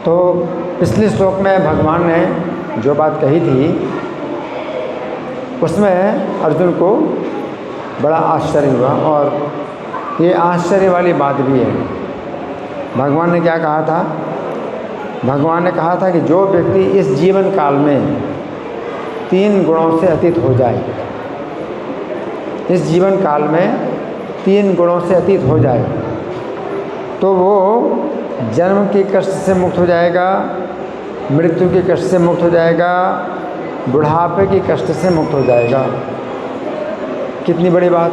तो पिछले श्लोक में भगवान ने जो बात कही थी उसमें अर्जुन को बड़ा आश्चर्य हुआ, और ये आश्चर्य वाली बात भी है। भगवान ने क्या कहा था? भगवान ने कहा था कि जो व्यक्ति इस जीवन काल में 3 गुणों से अतीत हो जाए, इस जीवन काल में 3 गुणों से अतीत हो जाए, तो वो जन्म के कष्ट से मुक्त हो जाएगा, मृत्यु के कष्ट से मुक्त हो जाएगा, बुढ़ापे के कष्ट से मुक्त हो जाएगा। कितनी बड़ी बात!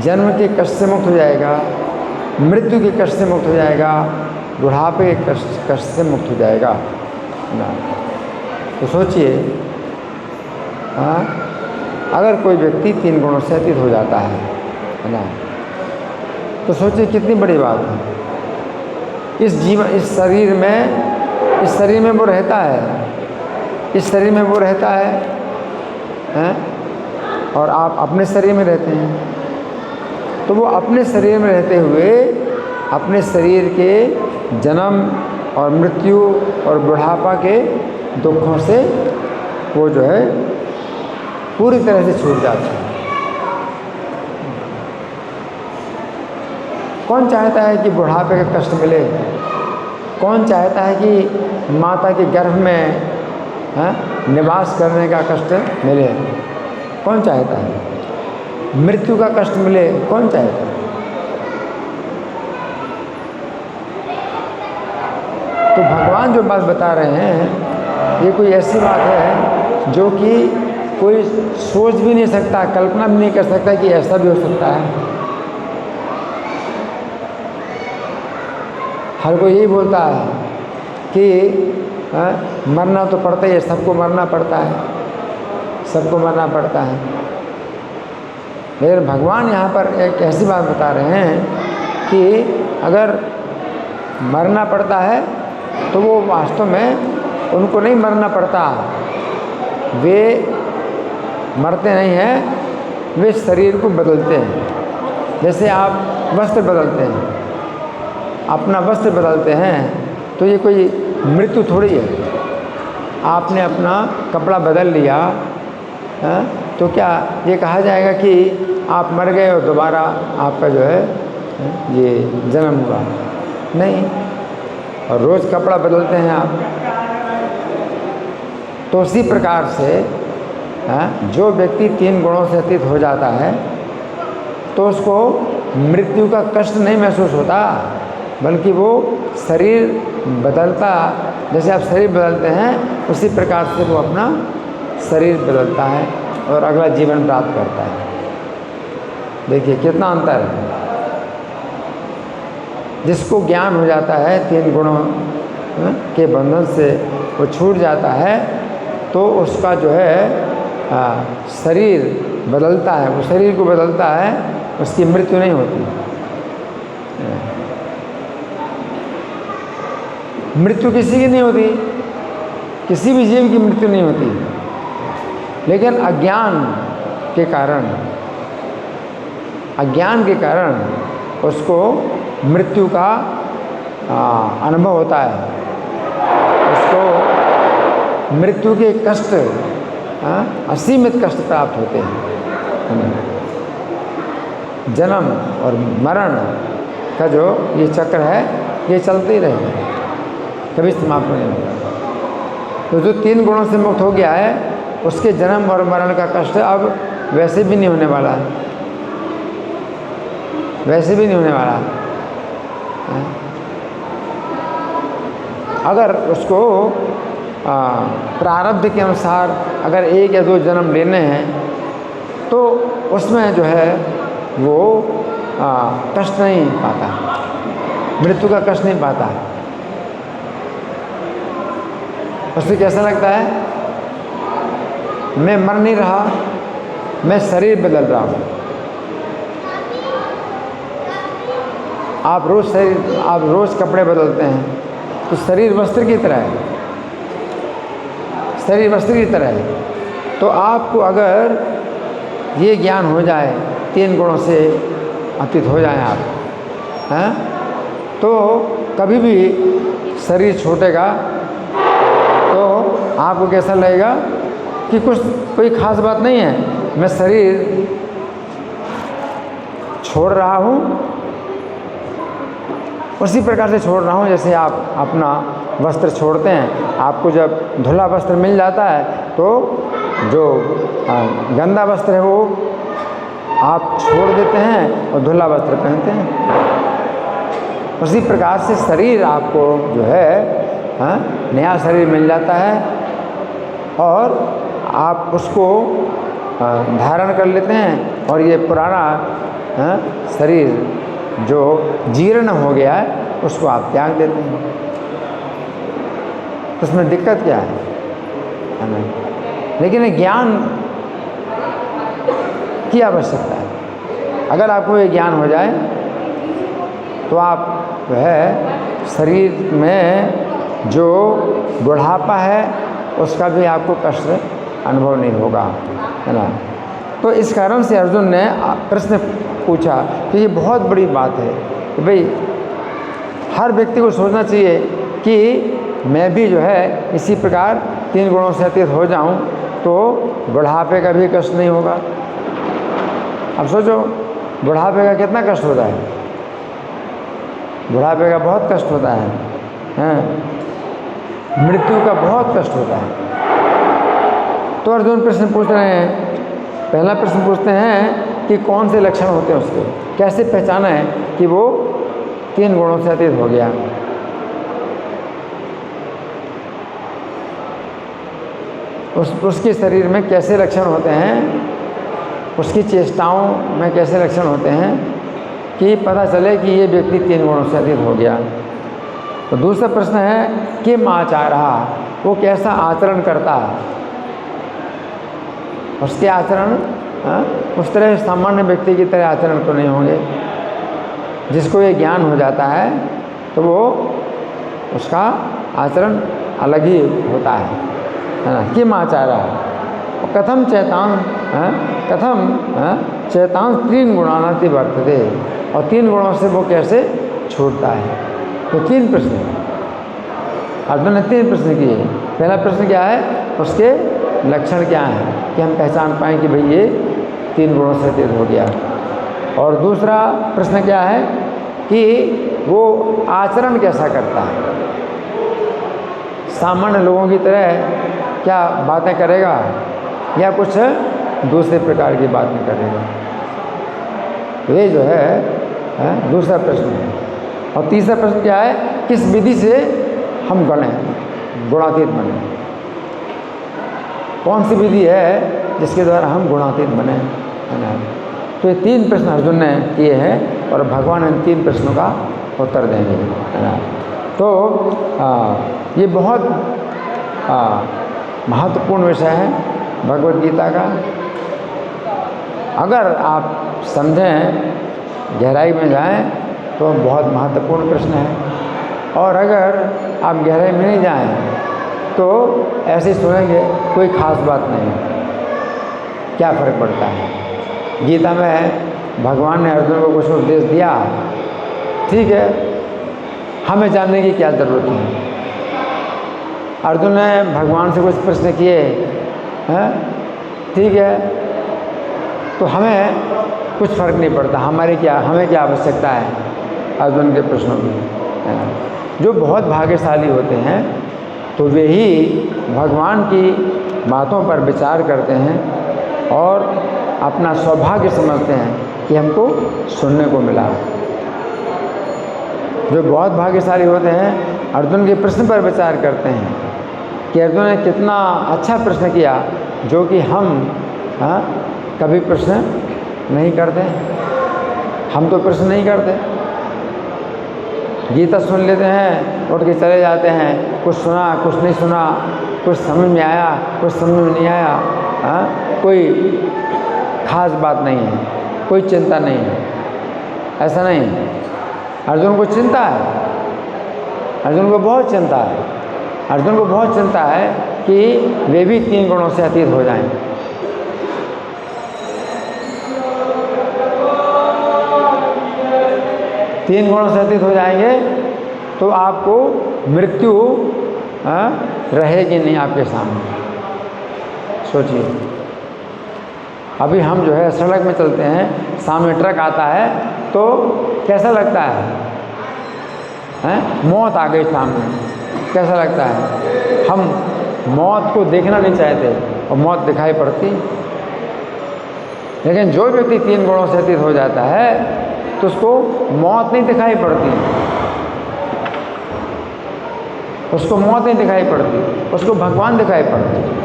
जन्म के कष्ट से मुक्त हो जाएगा, मृत्यु के कष्ट से मुक्त हो जाएगा, बुढ़ापे के कष्ट से मुक्त हो जाएगा ना। तो सोचिए, अगर कोई व्यक्ति 3 गुणों से अतीत हो जाता है ना, तो सोचिए कितनी बड़ी बात है। इस शरीर में वो रहता है, इस शरीर में वो रहता है, और आप अपने शरीर में रहते हैं। तो वो अपने शरीर में रहते हुए अपने शरीर के जन्म और मृत्यु और बुढ़ापा के दुखों से वो जो है पूरी तरह से छूट जाता है। कौन चाहता है कि बुढ़ापे का कष्ट मिले? कौन चाहता है कि माता के गर्भ में निवास करने का कष्ट मिले? कौन चाहता है? मृत्यु का कष्ट मिले? कौन चाहता है? तो भगवान जो बात बता रहे हैं, ये कोई ऐसी बात है जो कि कोई सोच भी नहीं सकता, कल्पना भी नहीं कर सकता कि ऐसा भी हो सकता है। हर कोई यही बोलता है कि मरना तो पड़ता ही है, सबको मरना पड़ता है, सबको मरना पड़ता है। लेकिन भगवान यहाँ पर एक ऐसी बात बता रहे हैं कि अगर मरना पड़ता है तो वो वास्तव में उनको नहीं मरना पड़ता, वे मरते नहीं हैं, वे शरीर को बदलते हैं। जैसे आप वस्त्र बदलते हैं, अपना वस्त्र बदलते हैं, तो ये कोई मृत्यु थोड़ी है। आपने अपना कपड़ा बदल लिया तो क्या ये कहा जाएगा कि आप मर गए और दोबारा आपका जो है ये जन्म हुआ? नहीं। और रोज़ कपड़ा बदलते हैं आप। तो उसी प्रकार से जो व्यक्ति 3 गुणों से अतीत हो जाता है तो उसको मृत्यु का कष्ट नहीं महसूस होता, बल्कि वो शरीर बदलता, जैसे आप शरीर बदलते हैं उसी प्रकार से वो अपना शरीर बदलता है और अगला जीवन प्राप्त करता है। देखिए कितना अंतर है। जिसको ज्ञान हो जाता है 3 गुणों के बंधन से वो छूट जाता है, तो उसका जो है शरीर बदलता है, वो शरीर को बदलता है, उसकी मृत्यु नहीं होती। मृत्यु किसी की नहीं होती, किसी भी जीव की मृत्यु नहीं होती, लेकिन अज्ञान के कारण उसको मृत्यु का अनुभव होता है। उसको मृत्यु के कष्ट, असीमित कष्ट प्राप्त होते हैं। जन्म और मरण का जो ये चक्र है ये चलते ही रहेगा, कभी समाप्त नहीं होगा। तो जो 3 गुणों से मुक्त हो गया है उसके जन्म और मरण का कष्ट अब वैसे भी नहीं होने वाला है, वैसे भी नहीं होने वाला। अगर उसको प्रारब्ध के अनुसार अगर 1 या 2 जन्म लेने हैं तो उसमें जो है वो कष्ट नहीं पाता, मृत्यु का कष्ट नहीं पाता। उससे कैसा लगता है? मैं मर नहीं रहा, मैं शरीर बदल रहा हूँ। आप रोज़ कपड़े बदलते हैं तो शरीर वस्त्र की तरह है, शरीर वस्त्र की तरह है। तो आपको अगर ये ज्ञान हो जाए, 3 गुणों से अतीत हो जाए आप, हैं तो कभी भी शरीर छूटेगा तो आपको कैसा लगेगा कि कोई ख़ास बात नहीं है, मैं शरीर छोड़ रहा हूँ, उसी प्रकार से छोड़ रहा हूँ जैसे आप अपना वस्त्र छोड़ते हैं। आपको जब धुला वस्त्र मिल जाता है तो जो गंदा वस्त्र है वो आप छोड़ देते हैं और धुला वस्त्र पहनते हैं। उसी प्रकार से शरीर आपको जो है नया शरीर मिल जाता है और आप उसको धारण कर लेते हैं और ये पुराना शरीर जो जीर्ण हो गया है उसको आप त्याग देते हैं। तो उसमें दिक्कत क्या है ना? लेकिन ज्ञान की आवश्यकता है। अगर आपको ये ज्ञान हो जाए तो आप जो है शरीर में जो बुढ़ापा है उसका भी आपको कष्ट अनुभव नहीं होगा, है ना। तो इस कारण से अर्जुन ने प्रश्न पूछा कि ये बहुत बड़ी बात है कि भाई हर व्यक्ति को सोचना चाहिए कि मैं भी जो है इसी प्रकार 3 गुणों से अतीत हो जाऊं तो बुढ़ापे का भी कष्ट नहीं होगा। अब सोचो बुढ़ापे का कितना कष्ट होता है, बुढ़ापे का बहुत कष्ट होता है, मृत्यु का बहुत कष्ट होता है। तो अर्जुन प्रश्न पूछ रहे हैं, पहला प्रश्न पूछते हैं कि कौन से लक्षण होते हैं उसके, कैसे पहचाना है कि वो 3 गुणों से अतीत हो गया। उसके शरीर में कैसे लक्षण होते हैं, उसकी चेष्टाओं में कैसे लक्षण होते हैं कि पता चले कि ये व्यक्ति 3 गुणों से अतीत हो गया। तो दूसरा प्रश्न है कि आचारः, वो कैसा आचरण करता है, उसके आचरण उस तरह सामान्य व्यक्ति की तरह आचरण तो नहीं होंगे। जिसको ये ज्ञान हो जाता है तो वो उसका आचरण अलग ही होता है ना। किम आचारः कथम चैतांस 3 गुणानाति वर्तते, और 3 गुणों से वो कैसे छूटता है। तो 3 प्रश्न अर्जुन ने 3 प्रश्न किए। पहला प्रश्न क्या है, उसके लक्षण क्या हैं कि हम पहचान पाएँ कि भाई ये 3 गुणों से अतीत हो गया। और दूसरा प्रश्न क्या है कि वो आचरण कैसा करता है, सामान्य लोगों की तरह क्या बातें करेगा या कुछ दूसरे प्रकार की बातें करेगा। तो ये जो है दूसरा प्रश्न है। और तीसरा प्रश्न क्या है, किस विधि से हम गुणातीत बने, कौन सी विधि है जिसके द्वारा हम गुणातीत बने, है ना। तो ये 3 प्रश्न अर्जुन ने किए हैं और भगवान इन 3 प्रश्नों का उत्तर देंगे, है ना। तो ये बहुत महत्वपूर्ण विषय है भगवद गीता का। अगर आप समझें, गहराई में जाएं तो बहुत महत्वपूर्ण प्रश्न है। और अगर आप गहराई में नहीं जाएं तो ऐसे सुनेंगे कोई ख़ास बात नहीं है, क्या फ़र्क पड़ता है। गीता में भगवान ने अर्जुन को कुछ उपदेश दिया, ठीक है, हमें जानने की क्या ज़रूरत है। अर्जुन ने भगवान से कुछ प्रश्न किए हैं, ठीक है, तो हमें कुछ फ़र्क नहीं पड़ता, हमें क्या आवश्यकता है अर्जुन के प्रश्नों की, है ना। जो बहुत भाग्यशाली होते हैं तो वे ही भगवान की बातों पर विचार करते हैं और अपना सौभाग्य समझते हैं कि हमको सुनने को मिला। जो बहुत भाग्यशाली होते हैं अर्जुन के प्रश्न पर विचार करते हैं कि अर्जुन ने कितना अच्छा प्रश्न किया, जो कि हम कभी प्रश्न नहीं करते। हम तो प्रश्न नहीं करते, गीता सुन लेते हैं, उठ के चले जाते हैं, कुछ सुना कुछ नहीं सुना, कुछ समझ में आया कुछ समझ में नहीं आया, कोई ख़ास बात नहीं है, कोई चिंता नहीं है। ऐसा नहीं, अर्जुन को चिंता है, अर्जुन को बहुत चिंता है। अर्जुन को बहुत चिंता है कि वे भी 3 गुणों से अतीत हो जाएं। 3 गुणों से अतीत हो जाएंगे तो आपको मृत्यु रहेगी नहीं आपके सामने। सोचिए, अभी हम जो है सड़क में चलते हैं, सामने ट्रक आता है तो कैसा लगता है? मौत आ गई सामने, कैसा लगता है? हम मौत को देखना नहीं चाहते और मौत दिखाई पड़ती। लेकिन जो व्यक्ति 3 गुणों से अतीत हो जाता है तो उसको मौत नहीं दिखाई पड़ती, उसको मौत नहीं दिखाई पड़ती, उसको भगवान दिखाई पड़ते।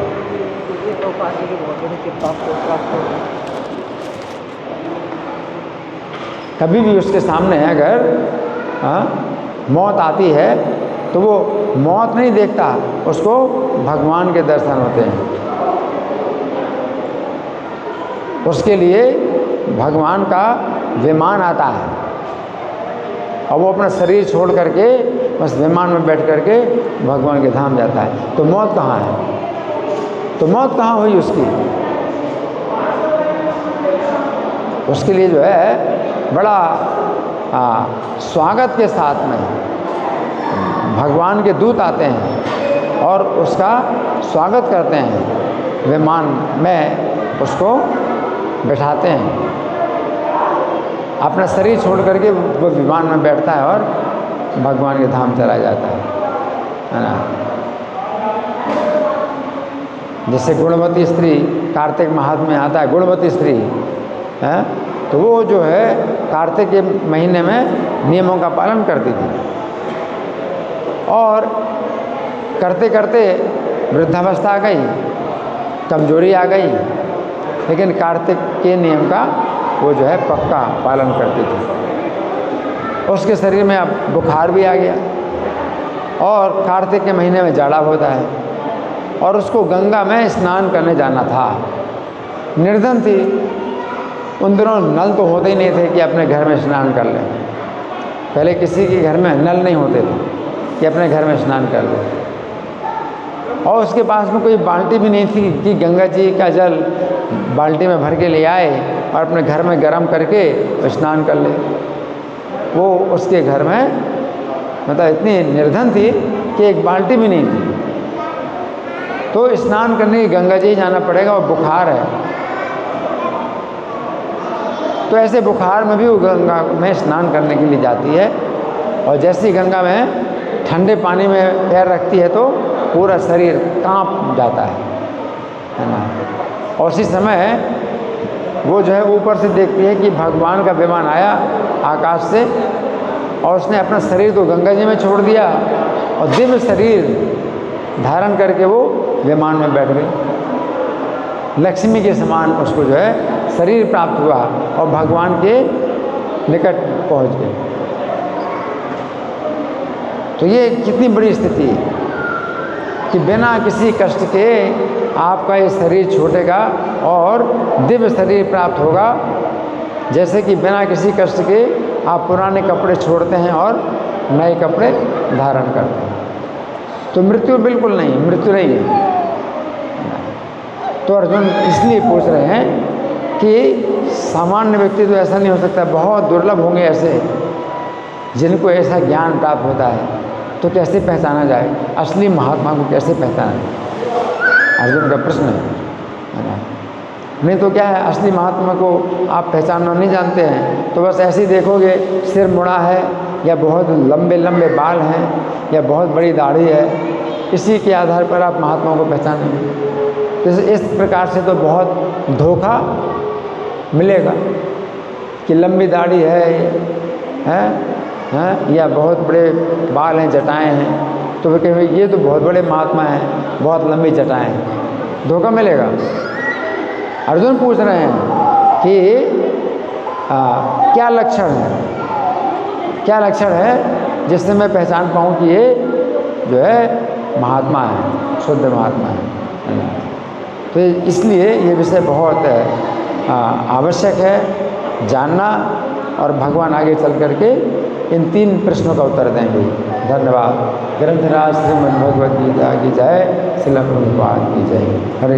कभी भी उसके सामने अगर मौत आती है तो वो मौत नहीं देखता, उसको भगवान के दर्शन होते हैं। उसके लिए भगवान का विमान आता है और वो अपना शरीर छोड़ करके बस विमान में बैठ करके भगवान के धाम जाता है। तो मौत कहाँ है? तो मौत कहाँ हुई उसकी? उसके लिए जो है बड़ा स्वागत के साथ में भगवान के दूत आते हैं और उसका स्वागत करते हैं, विमान में उसको बैठाते हैं। अपना शरीर छोड़ करके वो विमान में बैठता है और भगवान के धाम चला जाता है ना। जैसे गुणवती स्त्री, कार्तिक महात्म्य में आता है गुणवती स्त्री है, तो वो जो है कार्तिक के महीने में नियमों का पालन करती थी और करते करते वृद्धावस्था आ गई, कमजोरी आ गई, लेकिन कार्तिक के नियम का वो जो है पक्का पालन करती थी। उसके शरीर में अब बुखार भी आ गया और कार्तिक के महीने में जाड़ा होता है और उसको गंगा में स्नान करने जाना था। निर्धन थी, उन दिनों नल तो होते ही नहीं थे कि अपने घर में स्नान कर लें। पहले किसी के घर में नल नहीं होते थे कि अपने घर में स्नान कर लें, और उसके पास में कोई बाल्टी भी नहीं थी कि गंगा जी का जल बाल्टी में भर के ले आए और अपने घर में गर्म करके स्नान कर ले। वो उसके घर में मतलब इतनी निर्धन थी कि एक बाल्टी भी नहीं थी। तो स्नान करने की गंगा जी जाना पड़ेगा और बुखार है, तो ऐसे बुखार में भी वो गंगा में स्नान करने के लिए जाती है और जैसी गंगा में ठंडे पानी में पैर रखती है तो पूरा शरीर कांप जाता है ना। और उसी समय वो जो है ऊपर से देखती है कि भगवान का विमान आया आकाश से और उसने अपना शरीर तो गंगा जी में छोड़ दिया और दिव्य शरीर धारण करके वो विमान में बैठ गई। लक्ष्मी के समान उसको जो है शरीर प्राप्त हुआ और भगवान के निकट पहुंच गए। तो ये कितनी बड़ी स्थिति है कि बिना किसी कष्ट के आपका ये शरीर छूटेगा और दिव्य शरीर प्राप्त होगा। जैसे कि बिना किसी कष्ट के आप पुराने कपड़े छोड़ते हैं और नए कपड़े धारण करते हैं। तो मृत्यु बिल्कुल नहीं, मृत्यु नहीं है। तो अर्जुन इसलिए पूछ रहे हैं कि सामान्य व्यक्ति तो ऐसा नहीं हो सकता, बहुत दुर्लभ होंगे ऐसे जिनको ऐसा ज्ञान प्राप्त होता है। तो कैसे पहचाना जाए असली महात्मा को, कैसे पहचाना जाए? अर्जुन का प्रश्न है। नहीं तो क्या है, असली महात्मा को आप पहचानना नहीं जानते हैं तो बस ऐसे ही देखोगे सिर मुड़ा है या बहुत लंबे लंबे बाल हैं या बहुत बड़ी दाढ़ी है, इसी के आधार पर आप महात्मा को पहचानेंगे। तो इस प्रकार से तो बहुत धोखा मिलेगा कि लंबी दाढ़ी है या बहुत बड़े बाल हैं, जटाएं हैं, तो वे कहेंगे ये तो बहुत बड़े महात्मा हैं, बहुत लंबी जटाएं हैं। धोखा मिलेगा। अर्जुन पूछ रहे हैं कि क्या लक्षण है, क्या लक्षण है जिससे मैं पहचान पाऊँ कि ये जो है महात्मा है, शुद्ध महात्मा है। तो इसलिए ये विषय बहुत आवश्यक है जानना और भगवान आगे चल करके इन 3 प्रश्नों का उत्तर देंगे। धन्यवाद। ग्रंथराज श्रीमद् भगवद गीता की जय, श्रील प्रभुपाद की जय। हरे